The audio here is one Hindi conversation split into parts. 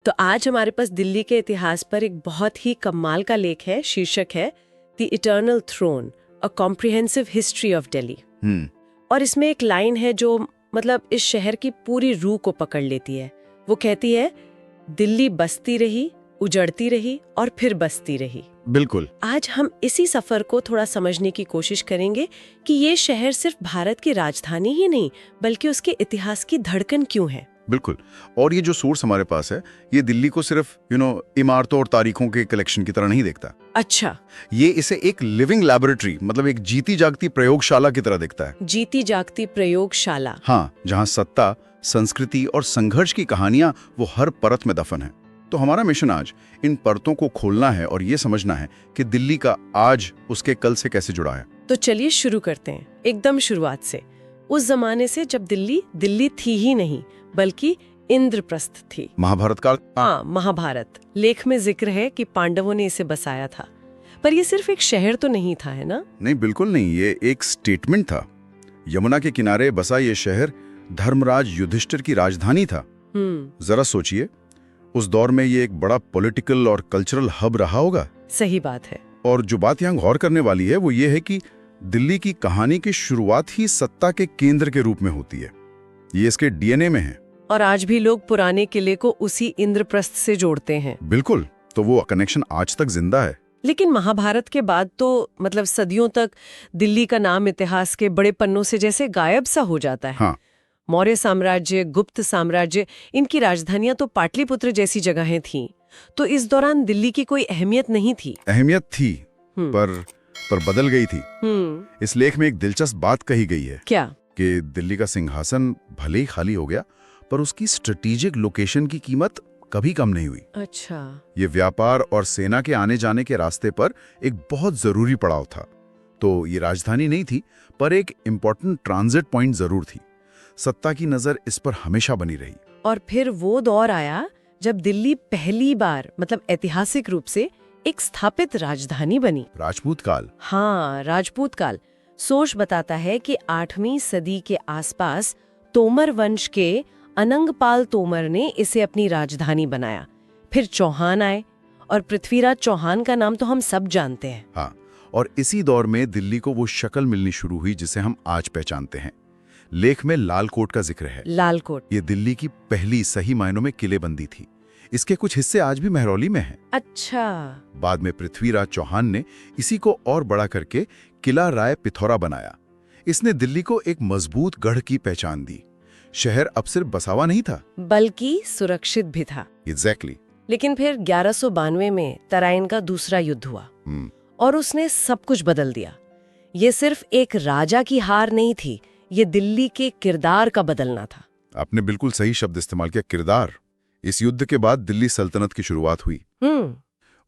तो आज हमारे पास दिल्ली के इतिहास पर एक बहुत ही कमाल का लेख है। शीर्षक है the eternal throne, a comprehensive history of Delhi. और इसमें एक लाइन है जो मतलब इस शहर की पूरी रूह को पकड़ लेती है। वो कहती है, दिल्ली बसती रही, उजड़ती रही और फिर बसती रही। बिल्कुल। आज हम इसी सफर को थोड़ा समझने की कोशिश करेंगे कि ये शहर सिर्फ भारत की राजधानी ही नहीं बल्कि उसके इतिहास की धड़कन क्यों है। बिल्कुल। और ये जो सोर्स हमारे पास है, ये दिल्ली को सिर्फ इमारतों और तारीखों के कलेक्शन की तरह नहीं देखता। अच्छा, ये इसे एक लिविंग लैबोरेटरी, मतलब एक जीती जागती प्रयोगशाला की तरह दिखता है। जीती जागती प्रयोगशाला। हाँ, जहाँ सत्ता, संस्कृति और संघर्ष की कहानियां वो हर परत में दफन है। तो हमारा मिशन आज इन परतों को खोलना है और ये समझना है कि दिल्ली का आज उसके कल से कैसे जुड़ा है। तो चलिए शुरू करते हैं एकदम शुरुआत से, उस जमाने से जब दिल्ली थी ही नहीं बल्कि इंद्रप्रस्थ थी। महाभारत काल। हाँ, महाभारत। लेख में जिक्र है कि पांडवों ने इसे बसाया था, पर ये सिर्फ एक शहर तो नहीं था, है ना? नहीं, बिल्कुल नहीं, ये एक स्टेटमेंट था। यमुना के किनारे बसा ये शहर धर्मराज युधिष्ठिर की राजधानी था। जरा सोचिए, उस दौर में ये एक बड़ा पॉलिटिकल और कल्चरल हब रहा होगा। सही बात है। और जो बात यहाँ गौर करने वाली है वो ये है कि दिल्ली की कहानी की शुरुआत ही सत्ता के केंद्र के रूप में होती है। ये इसके डीएनए में है। और आज भी लोग पुराने किले को उसी इंद्रप्रस्थ से जोड़ते हैं। बिल्कुल, तो वो कनेक्शन आज तक जिंदा है। लेकिन महाभारत के बाद तो मतलब सदियों तक दिल्ली का नाम इतिहास के बड़े पन्नों से जैसे गायब सा हो जाता है। हाँ। मौर्य साम्राज्य, गुप्त साम्राज्य, इनकी राजधानियां तो पाटलिपुत्र जैसी जगहें थीं। तो इस दौरान दिल्ली की कोई अहमियत नहीं थी। अहमियत थी, पर बदल गई थी। इस लेख में एक दिलचस्प बात कही गई है। क्या? कि दिल्ली का सिंहासन भले ही खाली हो गया, पर उसकी स्ट्रेटेजिक लोकेशन की कीमत कभी कम नहीं हुई। अच्छा। ये व्यापार और सेना के आने जाने के रास्ते पर एक बहुत जरूरी पड़ाव था। तो ये राजधानी नहीं थी, पर एक इंपॉर्टेंट ट्रांजिट पॉइंट जरूर थी। सत्ता की नजर इस पर हमेशा बनी रही। और फिर वो दौर आया जब दिल्ली पहली बार मतलब ऐतिहासिक रूप से एक स्थापित राजधानी बनी। राजपूत काल। हाँ, राजपूत काल। सोच बताता है कि 8वीं सदी के आसपास तोमर वंश के अनंगपाल तोमर ने इसे अपनी राजधानी बनाया। फिर चौहान आए, और पृथ्वीराज चौहान का नाम तो हम सब जानते हैं। हाँ, और इसी दौर में दिल्ली को वो शक्ल मिलनी शुरू हुई जिसे हम आज पहचानते हैं। लेख में लाल कोट का जिक्र है। लाल कोट। ये दिल्ली की पहली सही मायनों में किलेबंदी थी। इसके कुछ हिस्से आज भी महरौली में हैं। अच्छा। बाद में पृथ्वीराज चौहान ने इसी को और बड़ा करके किला राय पिथौरा बनाया। इसने दिल्ली को एक मजबूत गढ़ की पहचान दी। शहर अब सिर्फ बसावा नहीं था बल्कि सुरक्षित भी था। एग्जैक्टली। लेकिन फिर 1192 में तराइन का दूसरा युद्ध हुआ और उसने सब कुछ बदल दिया। ये सिर्फ एक राजा की हार नहीं थी, ये दिल्ली के किरदार का बदलना था। आपने बिल्कुल सही शब्द इस्तेमाल किया, किरदार। इस युद्ध के बाद दिल्ली सल्तनत की शुरुआत हुई।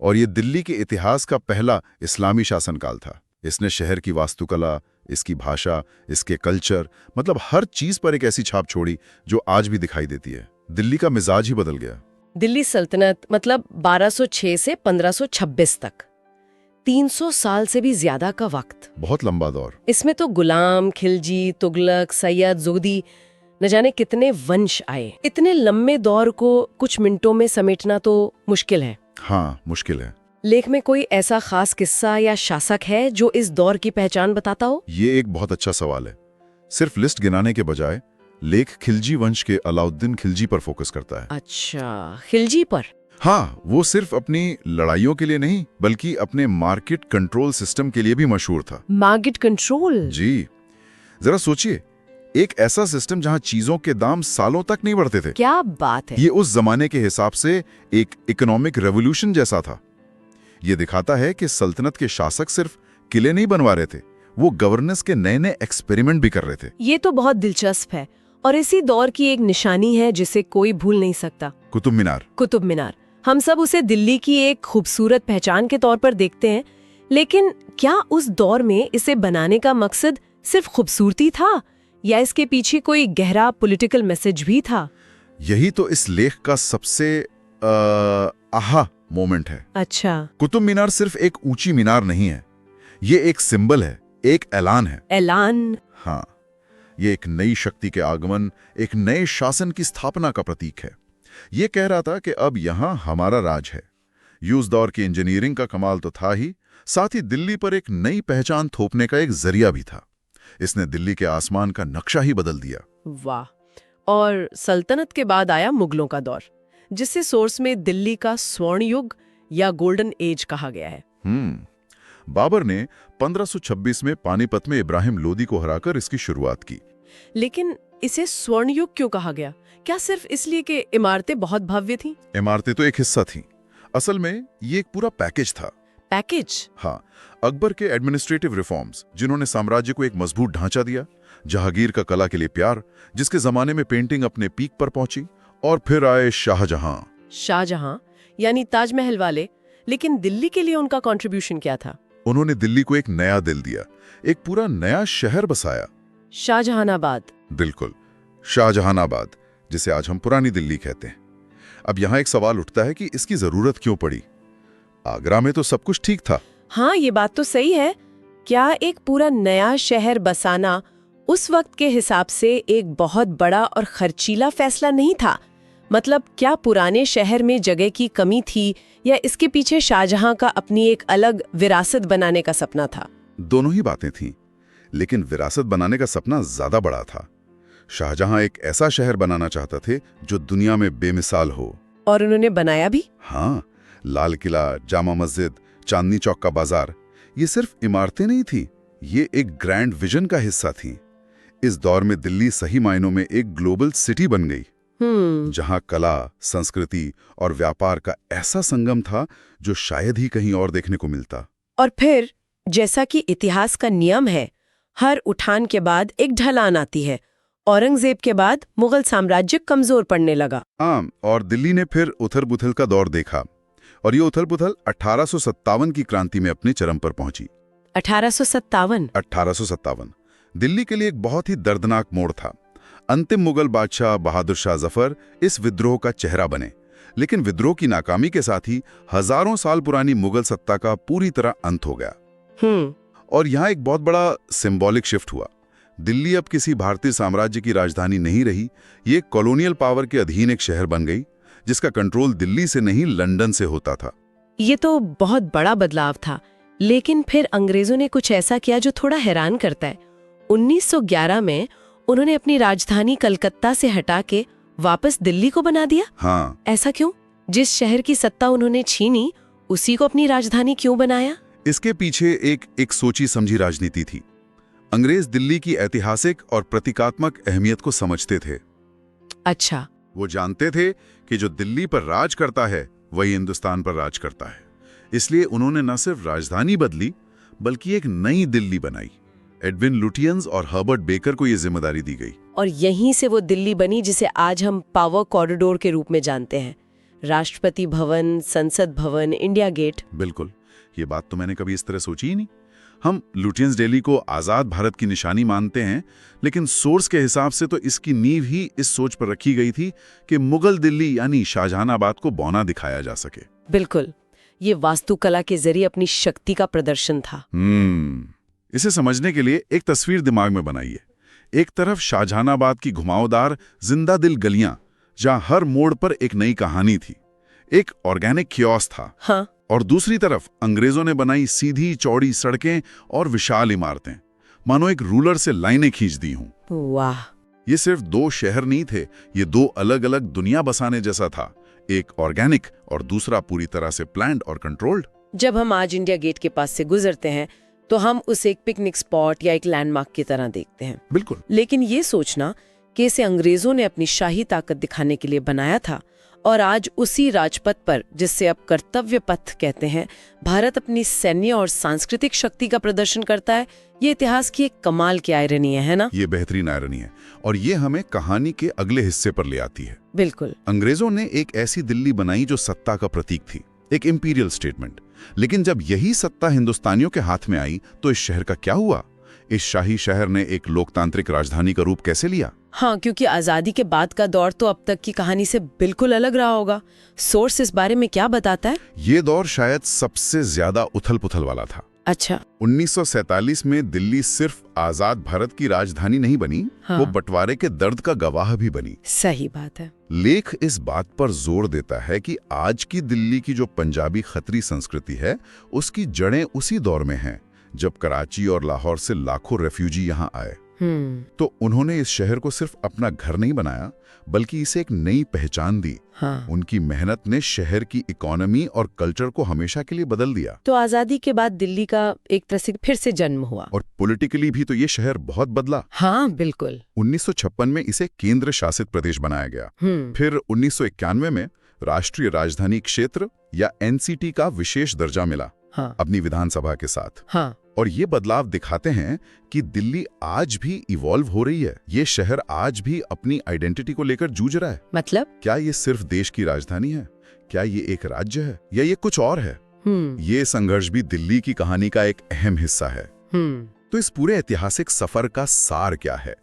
और ये दिल्ली के इतिहास का पहला इस्लामी शासनकाल था। इसने शहर की वास्तुकला, इसकी भाषा, इसके कल्चर, मतलब हर चीज पर एक ऐसी छाप छोड़ी जो आज भी दिखाई देती है। दिल्ली का मिजाज ही बदल गया। दिल्ली सल्तनत मतलब 1206 से 1526 तक, 300 साल से भी ज्यादा का वक्त। बहुत लंबा दौर। इसमें तो गुलाम, खिलजी, तुगलक, सैयद, जोदी, न जाने कितने वंश आए। इतने लंबे दौर को कुछ मिनटों में समेटना तो मुश्किल है। हाँ, मुश्किल है। लेख में कोई ऐसा खास किस्सा या शासक है जो इस दौर की पहचान बताता हो? ये एक बहुत अच्छा सवाल है। सिर्फ लिस्ट गिनाने के बजाय लेख खिलजी वंश के अलाउद्दीन खिलजी पर फोकस करता है। अच्छा, खिलजी पर? हाँ, वो सिर्फ अपनी लड़ाइयों के लिए नहीं बल्कि अपने मार्केट कंट्रोल सिस्टम के लिए भी मशहूर था। Market control? जी, जरा सोचिए, एक ऐसा सिस्टम जहां चीजों के दाम सालों तक नहीं बढ़ते थे। क्या बात है! ये उस जमाने के हिसाब से एक इकोनॉमिक रेवोल्यूशन जैसा था। ये दिखाता है कि सल्तनत के शासक सिर्फ किले नहीं बनवा रहे थे, वो गवर्नेंस के नए नए एक्सपेरिमेंट भी कर रहे थे। ये तो बहुत दिलचस्प है और इसी दौर की एक निशानी है जिसे कोई भूल नहीं सकता। कुतुब मीनार। कुतुब मीनार। हम सब उसे दिल्ली की एक खूबसूरत पहचान के तौर पर देखते हैं, लेकिन क्या उस दौर में इसे बनाने का मकसद सिर्फ खूबसूरती था या इसके पीछे कोई गहरा पॉलिटिकल मैसेज भी था? यही तो इस लेख का सबसे आहा मोमेंट है। अच्छा। कुतुब मीनार सिर्फ एक ऊंची मीनार नहीं है, ये एक सिंबल है, एक ऐलान है। ऐलान? हाँ, ये एक नई शक्ति के आगमन, एक नए शासन की स्थापना का प्रतीक है। ये कह रहा था कि अब यहाँ हमारा राज है। उस दौर की इंजीनियरिंग का कमाल तो था ही, साथ ही दिल्ली पर एक नई पहचान थोपने का एक जरिया भी था। इसने दिल्ली के आसमान का नक्शा ही बदल दिया। वाह। और सल्तनत के बाद आया मुगलों का दौर, जिसे सोर्स में दिल्ली का स्वर्ण युग या गोल्डन एज कहा गया है। बाबर ने 1526 में पानीपत में इब्राहिम लोदी को हराकर इसकी शुरुआत की। लेकिन इसे स्वर्ण युग क्यों कहा गया? क्या सिर्फ इसलिए कि इमारतें बहुत भव्य थीं? इमारतें तो एक हिस्सा थीं। असल में ये एक पूरा पैकेज था। पैकेज? हाँ, अकबर के एडमिनिस्ट्रेटिव रिफॉर्म्स, जिन्होंने साम्राज्य को एक मजबूत ढांचा दिया, जहांगीर का कला के लिए प्यार, जिसके जमाने में पेंटिंग अपने पीक पर पहुंची, और फिर आए शाहजहां। शाहजहां यानी ताजमहल वाले। लेकिन दिल्ली के लिए उनका कंट्रीब्यूशन क्या था? उन्होंने दिल्ली को एक नया दिल दिया, एक पूरा नया शहर बसाया। शाहजहानाबाद। बिल्कुल, शाहजहानाबाद, जिसे आज हम पुरानी दिल्ली कहते हैं। अब यहाँ एक सवाल उठता है कि इसकी जरूरत क्यों पड़ी? आगरा में तो सब कुछ ठीक था। हाँ, ये बात तो सही है। क्या एक पूरा नया शहर बसाना उस वक्त के हिसाब से एक बहुत बड़ा और खर्चीला फैसला नहीं था? मतलब क्या पुराने शहर में जगह की कमी थी, या इसके पीछे शाहजहां का अपनी एक अलग विरासत बनाने का सपना था? दोनों ही बातें थीं, लेकिन विरासत बनाने का सपना ज्यादा बड़ा था। शाहजहां एक ऐसा शहर बनाना चाहता थे जो दुनिया में बेमिसाल हो। और उन्होंने बनाया भी। हाँ, लाल किला, जामा मस्जिद, चांदनी चौक का बाजार, ये सिर्फ इमारतें नहीं थी, ये एक ग्रैंड विजन का हिस्सा थी। इस दौर में दिल्ली सही मायनों में एक ग्लोबल सिटी बन गई, जहां कला, संस्कृति और व्यापार का ऐसा संगम था जो शायद ही कहीं और देखने को मिलता। और फिर, जैसा कि इतिहास का नियम है, हर उठान के बाद एक ढलान आती है। औरंगजेब के बाद मुगल साम्राज्य कमजोर पड़ने लगा। और दिल्ली ने फिर उथल-पुथल का दौर देखा, और ये उथल-पुथल 1857 की क्रांति में अपने चरम पर पहुंची। 1857 दिल्ली के लिए एक बहुत ही दर्दनाक मोड़ था। अंतिम मुगल बादशाह बहादुर शाह जफर इस विद्रोह का चेहरा बने, लेकिन विद्रोह की नाकामी के साथ ही हजारों साल पुरानी मुगल सत्ता का पूरी तरह अंत हो गया। और यहाँ एक बहुत बड़ा सिंबॉलिक शिफ्ट हुआ। दिल्ली अब किसी भारतीय साम्राज्य की राजधानी नहीं रही, ये कॉलोनियल पावर के अधीन एक शहर बन गई, जिसका कंट्रोल दिल्ली से नहीं लंदन से होता था। ये तो बहुत बड़ा बदलाव था। लेकिन फिर अंग्रेजों ने कुछ ऐसा किया जो थोड़ा हैरान करता है। 1911 में उन्होंने अपनी राजधानी कलकत्ता से हटा के वापस दिल्ली को बना दिया। हाँ, ऐसा क्यों? जिस शहर की सत्ता उन्होंने छीनी, उसी को अपनी राजधानी क्यों बनाया? इसके पीछे एक सोची समझी राजनीति थी। अंग्रेज दिल्ली की ऐतिहासिक और प्रतीकात्मक अहमियत को समझते थे। अच्छा। वो जानते थे कि जो दिल्ली पर राज करता है वही हिंदुस्तान पर राज करता है। इसलिए उन्होंने न सिर्फ राजधानी बदली, बल्कि एक नई दिल्ली बनाई। एडविन लुटियंस और हर्बर्ट बेकर को यह जिम्मेदारी दी गई। और यहीं से वो दिल्ली बनी जिसे आज हम पावर कॉरिडोर के रूप में जानते हैं। राष्ट्रपति भवन, संसद भवन, इंडिया गेट। बिल्कुल, ये बात तो मैंने कभी इस तरह सोची ही नहीं। हम लुटियंस दिल्ली को आज़ाद भारत की निशानी मानते हैं, लेकिन सोर्स के हिसाब से तो इसकी नींव ही इस सोच पर रखी गई थी कि मुगल दिल्ली यानी शाहजहानाबाद को बौना दिखाया जा सके। बिल्कुल, ये वास्तुकला के जरिए अपनी शक्ति का प्रदर्शन था। इसे समझने के लिए एक तस्वीर दिमाग में बनाइए। एक तरफ शाहजहानाबाद की घुमावदार जिंदा दिल गलियां, जहां हर मोड़ पर एक नई कहानी थी, एक ऑर्गेनिक कियोस्क था। हाँ। और दूसरी तरफ अंग्रेजों ने बनाई सीधी चौड़ी सड़कें और विशाल इमारतें, मानो एक रूलर से लाइनें खींच दी हों। वाह। ये सिर्फ दो शहर नहीं थे, ये दो अलग अलग दुनिया बसाने जैसा था। एक ऑर्गेनिक और दूसरा पूरी तरह से प्लान्ड और कंट्रोल्ड। जब हम आज इंडिया गेट के पास से गुजरते हैं तो हम उसे एक पिकनिक स्पॉट या एक लैंडमार्क की तरह देखते हैं। बिल्कुल। लेकिन ये सोचना कि इसे अंग्रेजों ने अपनी शाही ताकत दिखाने के लिए बनाया था, और आज उसी राजपथ पर, जिससे अब कर्तव्य पथ कहते हैं, भारत अपनी सैन्य और सांस्कृतिक शक्ति का प्रदर्शन करता है, ये इतिहास की एक कमाल की आयरनी है ना? ये बेहतरीन आयरनी है, और ये हमें कहानी के अगले हिस्से पर ले आती है। बिल्कुल। अंग्रेजों ने एक ऐसी दिल्ली बनाई जो सत्ता का प्रतीक थी, एक इंपीरियल स्टेटमेंट। लेकिन जब यही सत्ता हिंदुस्तानियों के हाथ में आई तो इस शहर का क्या हुआ? इस शाही शहर ने एक लोकतांत्रिक राजधानी का रूप कैसे लिया? हाँ, क्योंकि आजादी के बाद का दौर तो अब तक की कहानी से बिल्कुल अलग रहा होगा। सोर्स इस बारे में क्या बताता है? ये दौर शायद सबसे ज्यादा उथल-पुथल वाला था। अच्छा। 1947 में दिल्ली सिर्फ आजाद भारत की राजधानी नहीं बनी, हाँ। वो बंटवारे के दर्द का गवाह भी बनी। सही बात है। लेख इस बात पर जोर देता है कि आज की दिल्ली की जो पंजाबी खत्री संस्कृति है, उसकी जड़ें उसी दौर में हैं जब कराची और लाहौर से लाखों रेफ्यूजी यहाँ आए। तो उन्होंने इस शहर को सिर्फ अपना घर नहीं बनाया, बल्कि इसे एक नई पहचान दी। हाँ। उनकी मेहनत ने शहर की इकोनॉमी और कल्चर को हमेशा के लिए बदल दिया। तो आजादी के बाद दिल्ली का एक तरह से फिर से जन्म हुआ। और पॉलिटिकली भी तो ये शहर बहुत बदला। हाँ बिल्कुल। 1956 में इसे केंद्र शासित प्रदेश बनाया गया। फिर 1991 में राष्ट्रीय राजधानी क्षेत्र या एनसीटी का विशेष दर्जा मिला। हाँ। अपनी विधानसभा के साथ। हाँ। और ये बदलाव दिखाते हैं कि दिल्ली आज भी इवॉल्व हो रही है। ये शहर आज भी अपनी आइडेंटिटी को लेकर जूझ रहा है। मतलब क्या ये सिर्फ देश की राजधानी है? क्या ये एक राज्य है या ये कुछ और है? ये संघर्ष भी दिल्ली की कहानी का एक अहम हिस्सा है। तो इस पूरे ऐतिहासिक सफर का सार क्या है?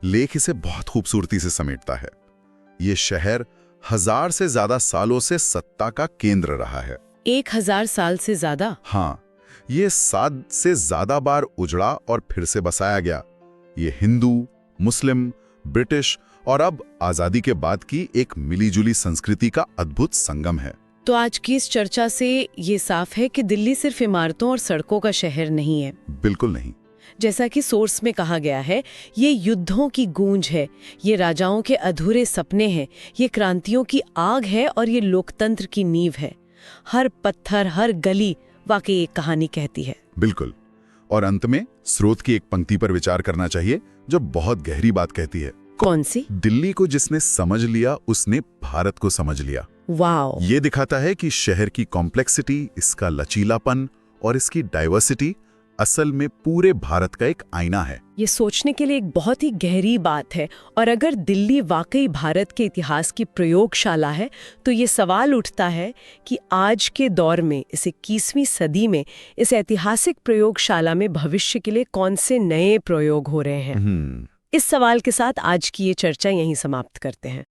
लेख इसे बहुत खूबसूरती से समेटता है। ये शहर 1000 से ज्यादा सालों से सत्ता का केंद्र रहा है। 1000 साल से ज्यादा? हाँ, ये 7 से ज्यादा बार उजड़ा और फिर से बसाया गया। ये हिंदू, मुस्लिम, ब्रिटिश और अब आजादी के बाद की एक मिलीजुली संस्कृति का अद्भुत संगम है। तो आज की इस चर्चा से ये साफ है कि दिल्ली सिर्फ इमारतों और सड़कों का शहर नहीं है। बिल्कुल नहीं। जैसा कि सोर्स में कहा गया है, ये युद्धों की गूंज है, ये राजाओं के अधूरे सपने हैं, ये क्रांतियों की आग है और ये लोकतंत्र की नींव है। हर पत्थर, हर गली वाकई एक कहानी कहती है। बिल्कुल। और अंत में स्रोत की एक पंक्ति पर विचार करना चाहिए जो बहुत गहरी बात कहती है। कौन सी? दिल्ली को जिसने समझ लिया उसने भारत को समझ लिया। वाओ। ये दिखाता है कि शहर की कॉम्प्लेक्सिटी, इसका लचीलापन और इसकी डाइवर्सिटी असल में पूरे भारत का एक आईना है। ये सोचने के लिए एक बहुत ही गहरी बात है। और अगर दिल्ली वाकई भारत के इतिहास की प्रयोगशाला है, तो ये सवाल उठता है कि आज के दौर में, इस 21वीं सदी में, इस ऐतिहासिक प्रयोगशाला में भविष्य के लिए कौन से नए प्रयोग हो रहे हैं। इस सवाल के साथ आज की ये चर्चा यहीं समाप्त करते हैं।